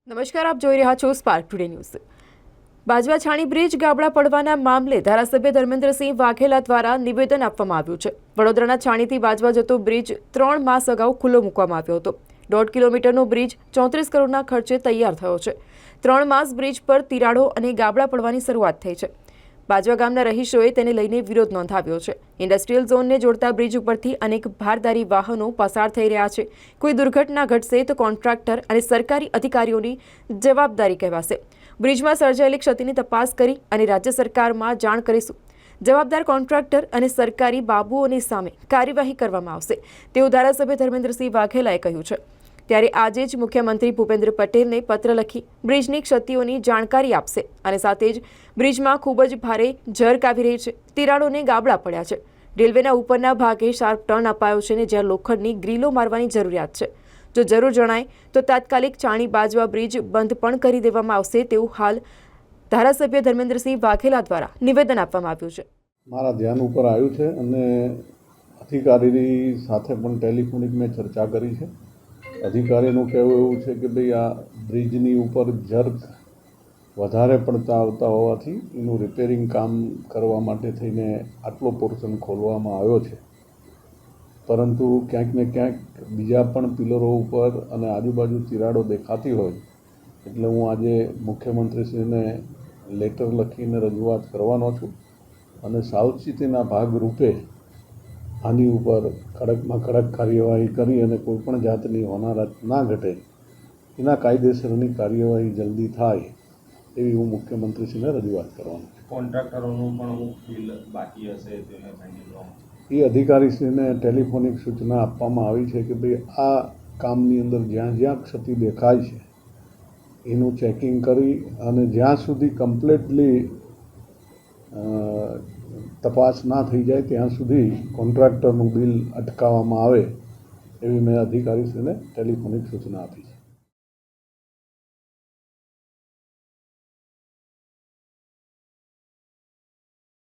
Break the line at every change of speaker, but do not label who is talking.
નમસ્કાર, આપ જોઈ રહ્યા છો સ્પાર્ક ટુડે ન્યૂઝ। બાજવા છાણી બ્રિજ ગાબડા પડવાના મામલે ધારાસભ્ય ધર્મેન્દ્રસિંહ વાઘેલા દ્વારા નિવેદન આપવામાં આવ્યું છે। વડોદરાના છાણીથી બાજવા જતો બ્રિજ 3 માસ અગાઉ ખુલ્લો મૂકવામાં આવ્યો હતો। 1.5 કિલોમીટરનો બ્રિજ 34 કરોડના ખર્ચે તૈયાર થયો છે। 3 માસ બ્રિજ પર તિરાડો અને ગાબડા પડવાની શરૂઆત થઈ છે। બાજવા ગામના રહીશોએ તેને લઈને વિરોધ નોંધાવ્યો છે। ઇન્ડસ્ટ્રીયલ ઝોનને જોડતા બ્રિજ ઉપરથી અનેક ભારદારી વાહનો પસાર થઈ રહ્યા છે। કોઈ દુર્ઘટના ઘટશે તો કોન્ટ્રાક્ટર અને સરકારી અધિકારીઓની જવાબદારી કહેવાશે। બ્રિજમાં સર્જાયેલી ક્ષતિની તપાસ કરી અને રાજ્ય સરકારમાં જાણ કરીશું। જવાબદાર કોન્ટ્રાક્ટર અને સરકારી બાબુઓની સામે કાર્યવાહી કરવામાં આવશે તેવું ધારાસભ્ય ધર્મેન્દ્રસિંહ વાઘેલાએ કહ્યું છે। ત્યારે આજે જ મુખ્યમંત્રી ભૂપેન્દ્ર પટેલને પત્ર લખી બ્રિજની ક્ષતિઓની જાણકારી આપશે અને સાથે જ બ્રિજમાં ખૂબ જ ભારે જર્ક આવી રહી છે। તિરાડોને ગાબડા પડ્યા છે। રેલવેના ઉપરના ભાગે શાર્પ ટર્ન અપાયો છે ને જ્યાં લોખંડની ગ્રીલો મારવાની જરૂરિયાત છે। જો જરૂર જણાય તો તાત્કાલિક છાણી બાજવા બ્રિજ બંધ પણ કરી દેવામાં આવશે તેવું હાલ ધારાસભ્ય ધર્મેન્દ્રસિંહ વાઘેલા દ્વારા નિવેદન આપવામાં આવ્યું છે।
મારા ધ્યાન ઉપર આવ્યું છે અને અધિકારીની સાથે પણ ટેલિફોનિક મેં ચર્ચા કરી છે। અધિકારીનું કહેવું એવું છે કે ભાઈ આ બ્રિજની ઉપર જર્ક વધારે પડતા આવતા હોવાથી એનું રિપેરિંગ કામ કરવા માટે થઈને આટલો પોર્શન ખોલવામાં આવ્યો છે। પરંતુ ક્યાંક ને ક્યાંક બીજા પણ પિલરો ઉપર અને આજુબાજુ તિરાડો દેખાતી હોય એટલે હું આજે મુખ્યમંત્રીશ્રીને લેટર લખીને રજૂઆત કરવાનો છું અને સાવચેતીના ભાગરૂપે આની ઉપર કડકમાં કડક કાર્યવાહી કરી અને કોઈપણ જાતની હોનારત ના ઘટે એના કાયદેસરની કાર્યવાહી જલ્દી થાય એવી હું મુખ્યમંત્રીશ્રીને રજૂઆત કરવાનો છું।
કોન્ટ્રાક્ટરોનું પણ અમુક બિલ બાકી હશે તેને
એ અધિકારીશ્રીને ટેલિફોનિક સૂચના આપવામાં આવી છે કે ભાઈ આ કામની અંદર જ્યાં જ્યાં ક્ષતિ દેખાય છે એનું ચેકિંગ કરી અને જ્યાં સુધી કમ્પ્લીટલી તપાસ ના થઈ જાય ત્યાં સુધી કોન્ટ્રાક્ટરનું બિલ અટકાવવામાં આવે એવી મેં અધિકારીશ્રીને ટેલિફોનિક સૂચના આપી છે।